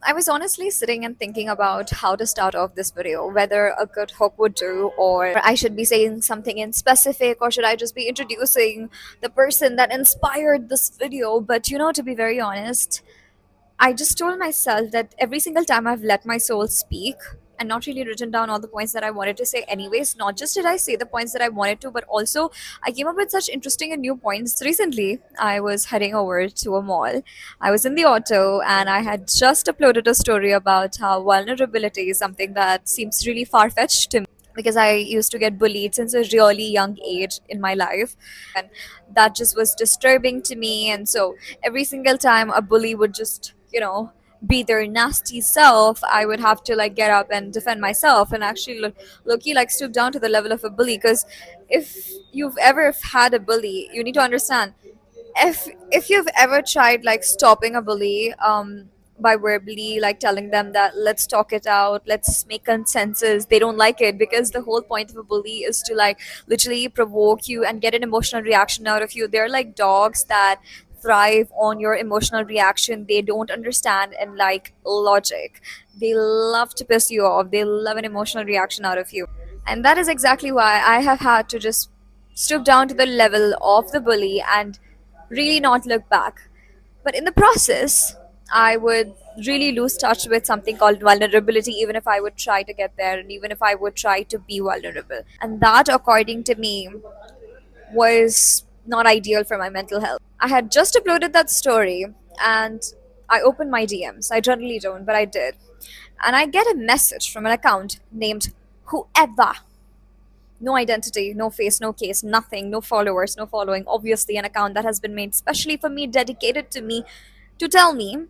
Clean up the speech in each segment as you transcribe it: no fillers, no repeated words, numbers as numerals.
I was honestly sitting and thinking about how to start off this video, whether a good hook would do, or I should be saying something in specific, or should I just be introducing the person that inspired this video. But to be very honest, I just told myself that every single time I've let my soul speak and not really written down all the points that I wanted to say, anyways, not just did I say the points that I wanted to, but also I came up with such interesting and new points. Recently, I was heading over to a mall. I was in the auto and I had just uploaded a story about how vulnerability is something that seems really far fetched to me because I used to get bullied since a really young age in my life. And that just was disturbing to me. And so every single time a bully would just, be their nasty self, I would have to like get up and defend myself and actually look like stoop down to the level of a bully. Because if you've ever had a bully, you need to understand, if you've ever tried like stopping a bully by verbally like telling them that let's talk it out, let's make consensus, they don't like it because the whole point of a bully is to like literally provoke you and get an emotional reaction out of you. They're like dogs that thrive on your emotional reaction. They don't understand and like logic. They love to piss you off. They love an emotional reaction out of you. And that is exactly why I have had to just stoop down to the level of the bully and really not look back. But in the process, I would really lose touch with something called vulnerability, even if I would try to get there and even if I would try to be vulnerable. And that, according to me, was not ideal for my mental health. I had just uploaded that story and I opened my DMs. I generally don't, but I did. And I get a message from an account named Whoever. No identity, no face, no case, nothing, no followers, no following. Obviously, an account that has been made specially for me, dedicated to me, to tell me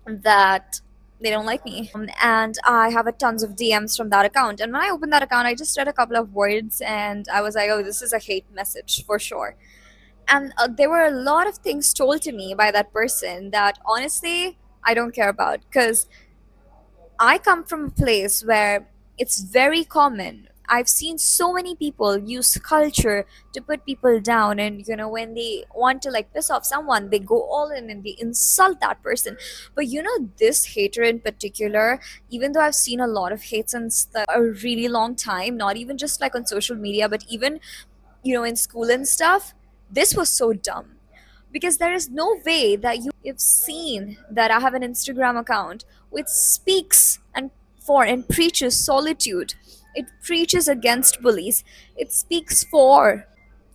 that they don't like me. And I have a tons of DMs from that account. And when I opened that account, I just read a couple of words and I was like, oh, this is a hate message for sure. And there were a lot of things told to me by that person that honestly, I don't care about. Because I come from a place where it's very common. I've seen so many people use culture to put people down, and when they want to like piss off someone, they go all in and they insult that person. But this hater in particular, even though I've seen a lot of hate since a really long time, not even just like on social media, but even in school and stuff, this was so dumb because there is no way that you've seen that I have an Instagram account which speaks and preaches solitude. It preaches against bullies. It speaks for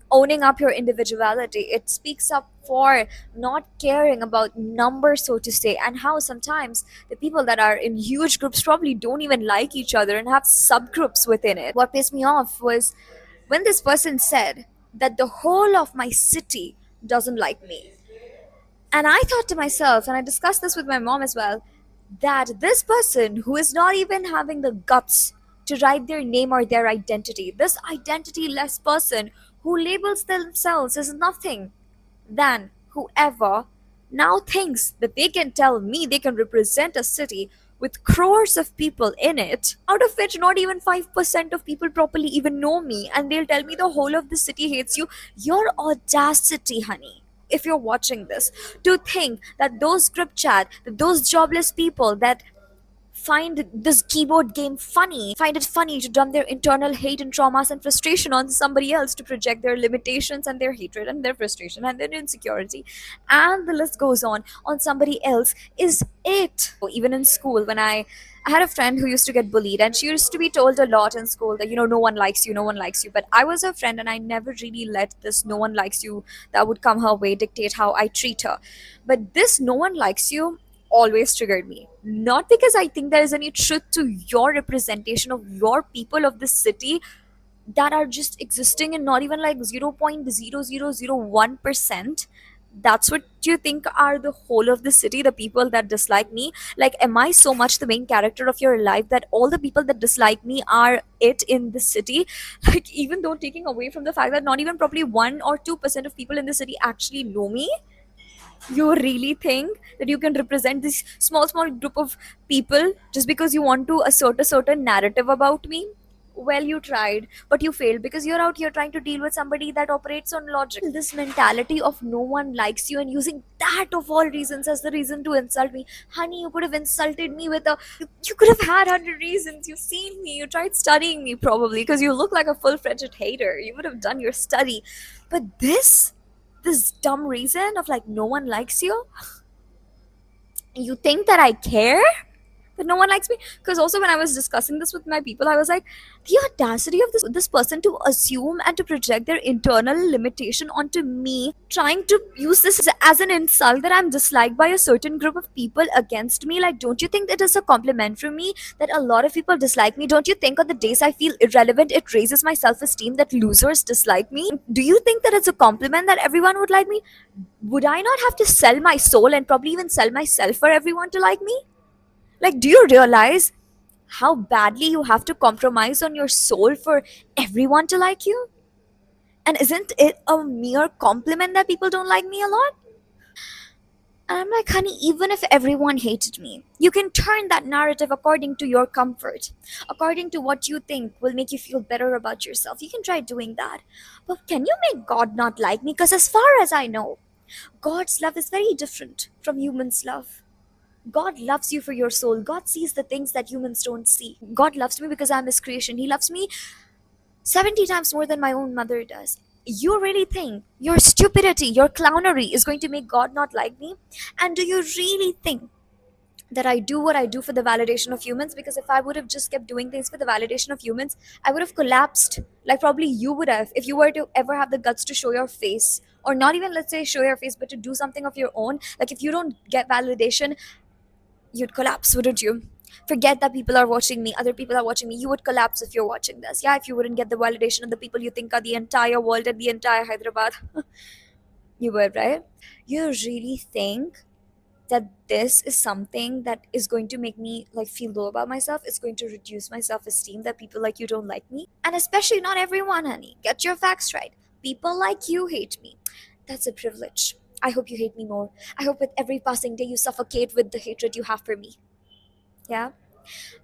owning up your individuality. It speaks up for not caring about numbers, so to say, and how sometimes the people that are in huge groups probably don't even like each other and have subgroups within it. What pissed me off was when this person said that the whole of my city doesn't like me. And I thought to myself, and I discussed this with my mom as well, that this person who is not even having the guts to write their name or their identity, this identity less person who labels themselves as nothing than whoever, now thinks that they can tell me they can represent a city with crores of people in it, out of which not even 5% of people properly even know me, and they'll tell me the whole of the city hates you. Your audacity, honey, if you're watching this, to think that those group chat, that those jobless people that find this keyboard game funny, find it funny to dump their internal hate and traumas and frustration on somebody else to project their limitations and their hatred and their frustration and their insecurity. And the list goes on somebody else is it. Even in school, when I had a friend who used to get bullied, and she used to be told a lot in school that, no one likes you, no one likes you. But I was her friend, and I never really let this no one likes you that would come her way dictate how I treat her. But this no one likes you always triggered me. Not because I think there is any truth to your representation of your people of this city that are just existing in not even like 0.0001%. That's what you think are the whole of the city, the people that dislike me? Like, am I so much the main character of your life that all the people that dislike me are it in the city? Like, even though taking away from the fact that not even probably 1 or 2% of people in the city actually know me, you really think that you can represent this small group of people just because you want to assert a certain narrative about me? well, you tried, but you failed because you're out here trying to deal with somebody that operates on logic. This mentality of no one likes you and using that of all reasons as the reason to insult me. Honey, you could have insulted me with a. You could have had 100 reasons. You've seen me. You tried studying me probably because you look like a full-fledged hater. You would have done your study. But this dumb reason of like no one likes you, you think that I care that no one likes me? Because also when I was discussing this with my people, I was like, the audacity of this person to assume and to project their internal limitation onto me, trying to use this as an insult that I'm disliked by a certain group of people against me. Like, don't you think it is a compliment from me that a lot of people dislike me? Don't you think on the days I feel irrelevant, it raises my self-esteem that losers dislike me? Do you think that it's a compliment that everyone would like me? Would I not have to sell my soul and probably even sell myself for everyone to like me? Like, do you realize how badly you have to compromise on your soul for everyone to like you? And isn't it a mere compliment that people don't like me a lot? And I'm like, honey, even if everyone hated me, you can turn that narrative according to your comfort, according to what you think will make you feel better about yourself. You can try doing that. But can you make God not like me? Because as far as I know, God's love is very different from humans' love. God loves you for your soul. God sees the things that humans don't see. God loves me because I'm His creation. He loves me 70 times more than my own mother does. You really think your stupidity, your clownery is going to make God not like me? And do you really think that I do what I do for the validation of humans? Because if I would have just kept doing things for the validation of humans, I would have collapsed. Like probably you would have, if you were to ever have the guts to show your face, or not even let's say show your face, but to do something of your own. Like if you don't get validation, you'd collapse, wouldn't you? Forget that people are watching me, other people are watching me. You would collapse if you're watching this. Yeah, if you wouldn't get the validation of the people you think are the entire world and the entire Hyderabad. You would, right? You really think that this is something that is going to make me like feel low about myself? It's going to reduce my self-esteem that people like you don't like me? And especially not everyone, honey. Get your facts right. People like you hate me. That's a privilege. I hope you hate me more. I hope with every passing day you suffocate with the hatred you have for me. Yeah?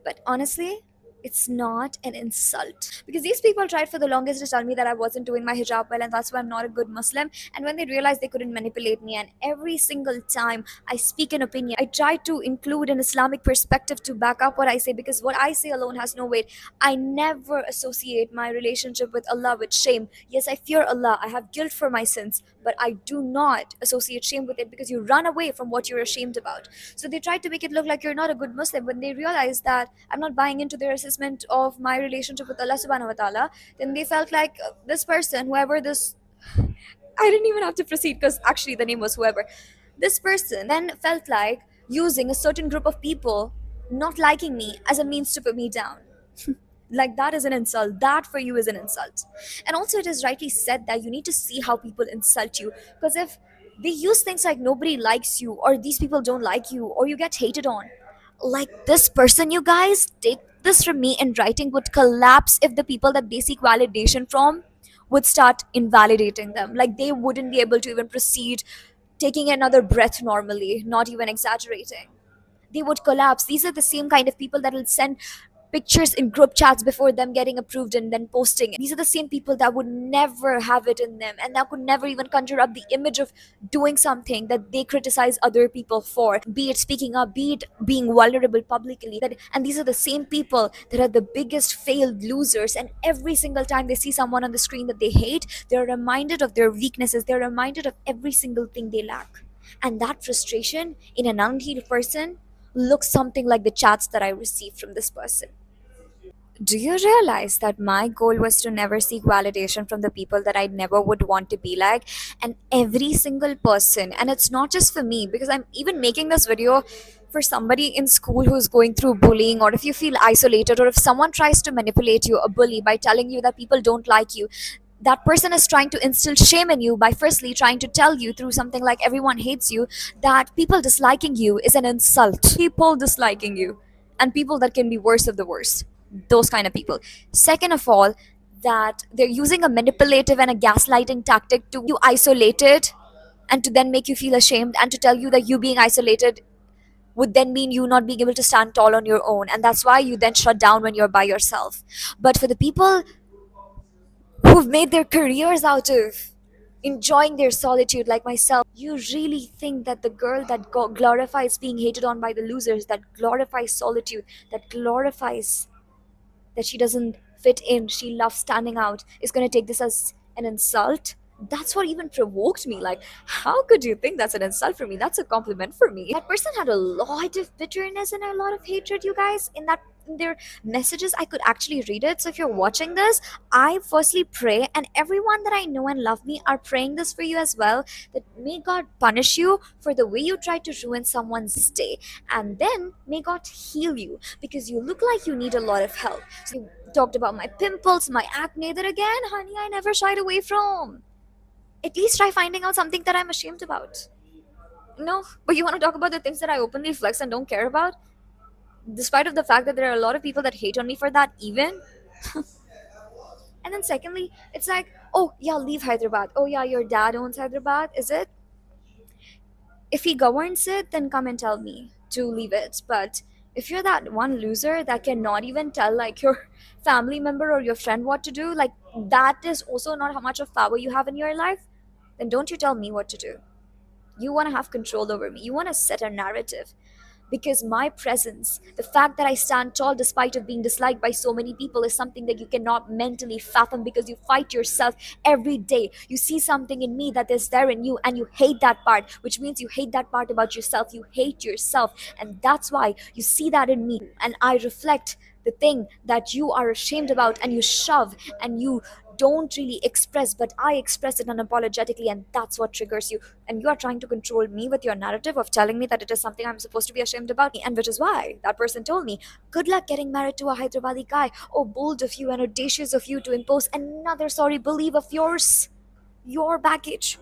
But honestly, it's not an insult. Because these people tried for the longest to tell me that I wasn't doing my hijab well and that's why I'm not a good Muslim. And when they realized they couldn't manipulate me, and every single time I speak an opinion, I try to include an Islamic perspective to back up what I say, because what I say alone has no weight. I never associate my relationship with Allah with shame. Yes, I fear Allah, I have guilt for my sins, but I do not associate shame with it, because you run away from what you're ashamed about. So they tried to make it look like you're not a good Muslim. When they realized that I'm not buying into their assessment of my relationship with Allah subhanahu wa ta'ala, then they felt like this person, whoever this, I didn't even have to proceed because actually the name was whoever. This person then felt like using a certain group of people not liking me as a means to put me down. Like that is an insult. That for you is an insult. And also it is rightly said that you need to see how people insult you, because if they use things like nobody likes you, or these people don't like you, or you get hated on, like this person, you guys take this from me, in writing would collapse if the people that they seek validation from would start invalidating them. Like they wouldn't be able to even proceed taking another breath normally, not even exaggerating. They would collapse. These are the same kind of people that will send pictures in group chats before them getting approved and then posting it. These are the same people that would never have it in them and that could never even conjure up the image of doing something that they criticize other people for, be it speaking up, be it being vulnerable publicly. And these are the same people that are the biggest failed losers, and every single time they see someone on the screen that they hate, they're reminded of their weaknesses, they're reminded of every single thing they lack. And that frustration in an unhealed person looks something like the chats that I received from this person. Do you realize that my goal was to never seek validation from the people that I never would want to be like? And every single person, and it's not just for me, because I'm even making this video for somebody in school who's going through bullying, or if you feel isolated, or if someone tries to manipulate you, a bully, by telling you that people don't like you, that person is trying to instill shame in you by firstly trying to tell you through something like everyone hates you that people disliking you is an insult. People disliking you, and people that can be worst of the worst, those kind of people. Second of all, that they're using a manipulative and a gaslighting tactic to you isolated, and to then make you feel ashamed and to tell you that you being isolated would then mean you not being able to stand tall on your own, and that's why you then shut down when you're by yourself. But for the people who've made their careers out of enjoying their solitude, like myself, you really think that the girl that glorifies being hated on by the losers, that glorifies solitude, that glorifies that she doesn't fit in, she loves standing out, is going to take this as an insult? That's what even provoked me. Like, how could you think that's an insult for me? That's a compliment for me. That person had a lot of bitterness and a lot of hatred, you guys, in their messages. I could actually read it. So if you're watching this, I firstly pray, and everyone that I know and love me are praying this for you as well, that may God punish you for the way you tried to ruin someone's day, and then may God heal you, because you look like you need a lot of help. So you talked about my pimples, my acne, that again, honey, I never shied away from. At least try finding out something that I'm ashamed about. No, but you want to talk about the things that I openly flex and don't care about, despite of the fact that there are a lot of people that hate on me for that even. And then secondly, it's like, oh yeah, leave Hyderabad. Oh yeah, your dad owns Hyderabad, is it? If he governs it, then come and tell me to leave it. But if you're that one loser that cannot even tell like your family member or your friend what to do, like that is also not how much of power you have in your life, then don't you tell me what to do. You want to have control over me. You want to set a narrative, because my presence, the fact that I stand tall despite of being disliked by so many people, is something that you cannot mentally fathom, because you fight yourself every day. You see something in me that is there in you and you hate that part, which means you hate that part about yourself. You hate yourself, and that's why you see that in me, and I reflect the thing that you are ashamed about, and you shove and you don't really express, but I express it unapologetically, and that's what triggers you. And you are trying to control me with your narrative of telling me that it is something I'm supposed to be ashamed about, and which is why that person told me, good luck getting married to a Hyderabadi guy. Oh, bold of you and audacious of you to impose another sorry belief of yours, your baggage,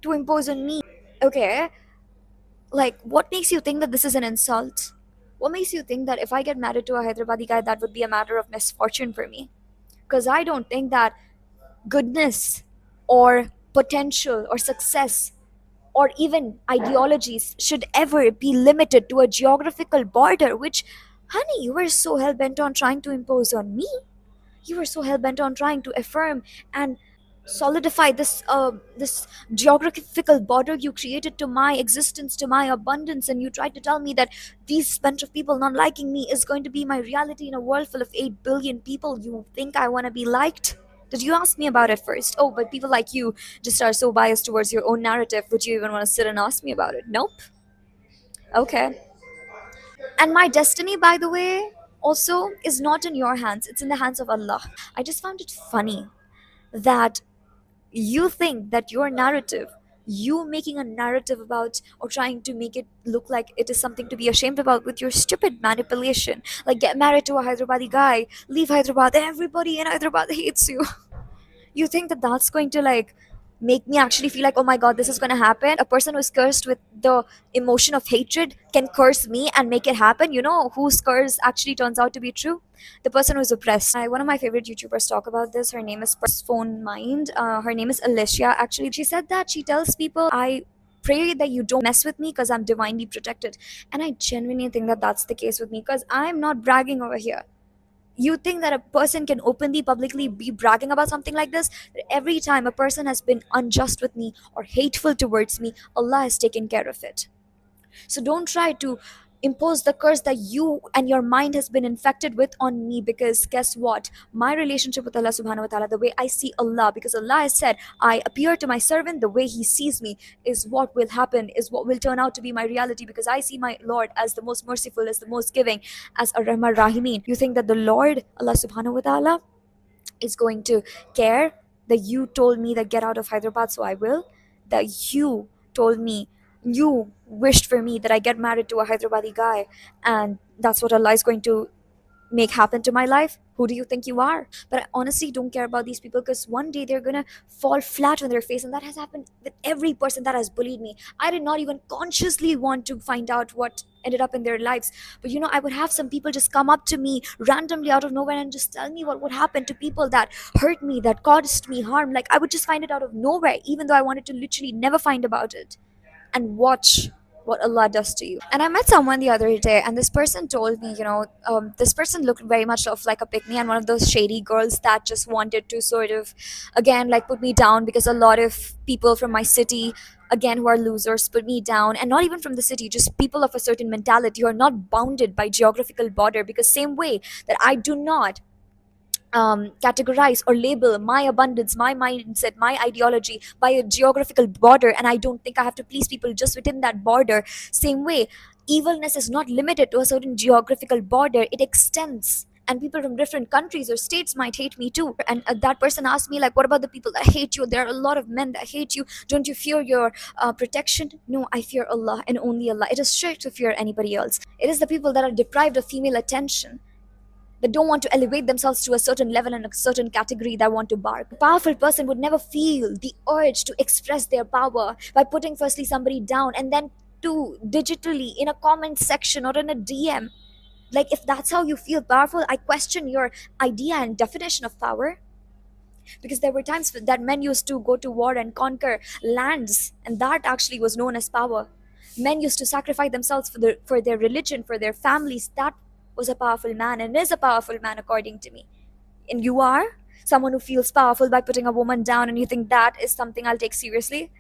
to impose on me. Okay, like, what makes you think that this is an insult? What makes you think that if I get married to a Hyderabadi guy, that would be a matter of misfortune for me? Because I don't think that goodness or potential or success or even ideologies should ever be limited to a geographical border, which, honey, you were so hell bent on trying to impose on me. You were so hell bent on trying to affirm and solidify this geographical border you created to my existence, to my abundance, and you tried to tell me that these bunch of people not liking me is going to be my reality in a world full of 8 billion people. You think I want to be liked? Did you ask me about it first? Oh, but people like you just are so biased towards your own narrative. Would you even want to sit and ask me about it? Nope. Okay. And my destiny, by the way, also is not in your hands, it's in the hands of Allah. I just found it funny that you think that your narrative, you making a narrative about or trying to make it look like it is something to be ashamed about with your stupid manipulation, like get married to a Hyderabadi guy, leave Hyderabad, everybody in Hyderabad hates you. You think that that's going to like make me actually feel like, oh my god, this is going to happen? A person who's cursed with the emotion of hatred can curse me and make it happen? You know whose curse actually turns out to be true? The person who's oppressed. One of my favorite YouTubers talk about this. Her name is Phone Mind. Her name is Alicia. Actually, she said that she tells people, I pray that you don't mess with me because I'm divinely protected. And I genuinely think that that's the case with me, because I'm not bragging over here. You think that a person can openly publicly be bragging about something like this? That every time a person has been unjust with me or hateful towards me, Allah has taken care of it. So don't try to impose the curse that you and your mind has been infected with on me, because guess what? My relationship with Allah subhanahu wa ta'ala, the way I see Allah, because Allah has said, I appear to my servant the way he sees me, is what will happen, is what will turn out to be my reality, because I see my Lord as the most merciful, as the most giving, as Ar-Rahman Rahimin. You think that the Lord, Allah subhanahu wa ta'ala, is going to care that you told me that get out of Hyderabad, so I will? That you told me, you wished for me that I get married to a Hyderabadi guy, and that's what Allah is going to make happen to my life? Who do you think you are? But I honestly don't care about these people, because one day they're gonna fall flat on their face, and that has happened with every person that has bullied me. I did not even consciously want to find out what ended up in their lives, but I would have some people just come up to me randomly out of nowhere and just tell me what would happen to people that hurt me, that caused me harm. Like, I would just find it out of nowhere, even though I wanted to literally never find about it. And watch what Allah does to you. And I met someone the other day, and this person told me, this person looked very much of like a pick me and one of those shady girls that just wanted to sort of, again, like put me down because a lot of people from my city, again, who are losers, put me down. And not even from the city, just people of a certain mentality who are not bounded by geographical border, because same way that I do not categorize or label my abundance, my mindset, my ideology by a geographical border, and I don't think I have to please people just within that border. Same way, evilness is not limited to a certain geographical border, it extends. And people from different countries or states might hate me too. And that person asked me, like, what about the people that hate you? There are a lot of men that hate you. Don't you fear your protection? No, I fear Allah and only Allah. It is strict to fear anybody else. It is the people that are deprived of female attention, that don't want to elevate themselves to a certain level and a certain category, that want to bark. A powerful person would never feel the urge to express their power by putting firstly somebody down and then to digitally in a comment section or in a DM. Like, if that's how you feel powerful, I question your idea and definition of power. Because there were times that men used to go to war and conquer lands, and that actually was known as power. Men used to sacrifice themselves for their religion, for their families. That was a powerful man and is a powerful man, according to me. And you are someone who feels powerful by putting a woman down, and you think that is something I'll take seriously?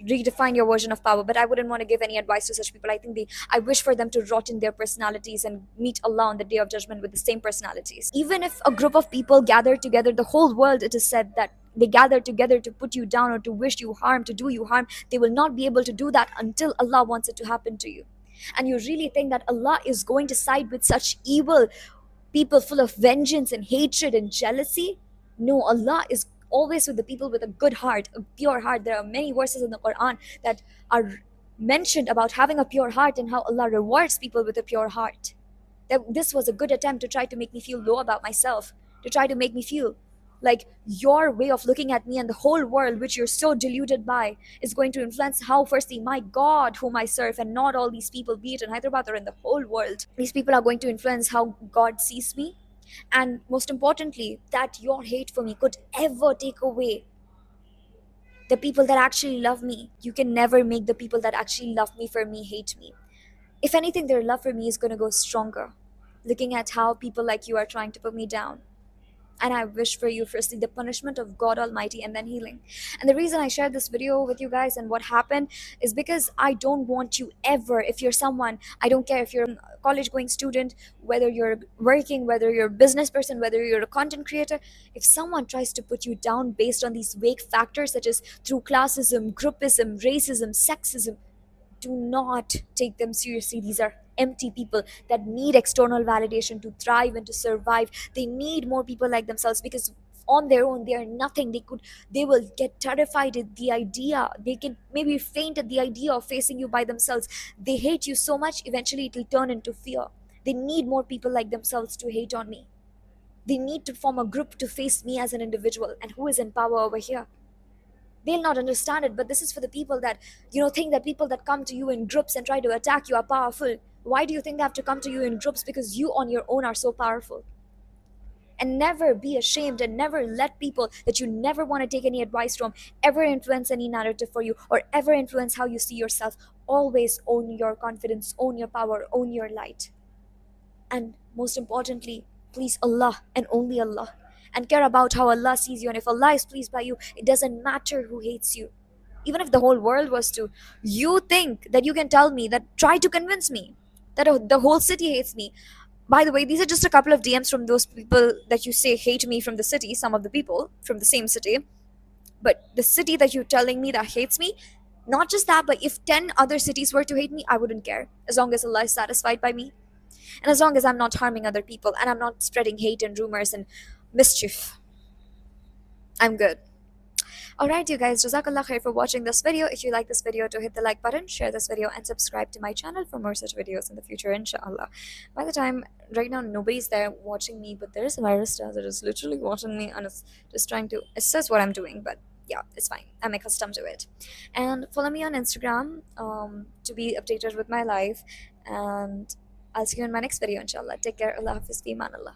Redefine your version of power. But I wouldn't want to give any advice to such people. I wish for them to rot in their personalities and meet Allah on the day of judgment with the same personalities. Even if a group of people gather together, the whole world, it is said that they gather together to put you down or to wish you harm, to do you harm, they will not be able to do that until Allah wants it to happen to you. And you really think that Allah is going to side with such evil people full of vengeance and hatred and jealousy? No, Allah is always with the people with a good heart, a pure heart. There are many verses in the Quran that are mentioned about having a pure heart and how Allah rewards people with a pure heart. That this was a good attempt to try to make me feel low about myself, to try to make me feel like your way of looking at me and the whole world, which you're so deluded by, is going to influence how, firstly, my God, whom I serve, and not all these people, be it in Hyderabad or in the whole world, these people are going to influence how God sees me. And most importantly, that your hate for me could ever take away the people that actually love me. You can never make the people that actually love me for me hate me. If anything, their love for me is going to go stronger, looking at how people like you are trying to put me down. And I wish for you, firstly, the punishment of God Almighty and then healing. And the reason I shared this video with you guys and what happened is because I don't want you ever, if you're someone, I don't care if you're a college going student, whether you're working, whether you're a business person, whether you're a content creator, if someone tries to put you down based on these vague factors such as through classism, groupism, racism, sexism, do not take them seriously. These are empty people that need external validation to thrive and to survive. They need more people like themselves, because on their own they are nothing. They will get terrified at the idea, they can maybe faint at the idea of facing you by themselves. They hate you so much, eventually it will turn into fear. They need more people like themselves to hate on me. They need to form a group to face me as an individual. And who is in power over here? They'll not understand it, but this is for the people that think that people that come to you in groups and try to attack you are powerful. Why do you think they have to come to you in groups? Because you on your own are so powerful. And never be ashamed, and never let people that you never want to take any advice from ever influence any narrative for you, or ever influence how you see yourself. Always own your confidence, own your power, own your light. And most importantly, please Allah and only Allah, and care about how Allah sees you. And if Allah is pleased by you, it doesn't matter who hates you. Even if the whole world was to, you think that you can tell me, that try to convince me that the whole city hates me. By the way, these are just a couple of DMs from those people that you say hate me from the city, some of the people from the same city. But the city that you're telling me that hates me, not just that, but if 10 other cities were to hate me, I wouldn't care, as long as Allah is satisfied by me. And as long as I'm not harming other people and I'm not spreading hate and rumors and mischief, I'm good. Alright, you guys, Jazakallah khair for watching this video. If you like this video, to hit the like button, share this video, and subscribe to my channel for more such videos in the future, inshallah. By the time, right now, nobody's there watching me, but there is a virus that is literally watching me and it's just trying to assess what I'm doing, but yeah, it's fine. I'm accustomed to it. And follow me on Instagram to be updated with my life. And I'll see you in my next video, inshallah. Take care. Allah Hafiz. Fi aman Allah.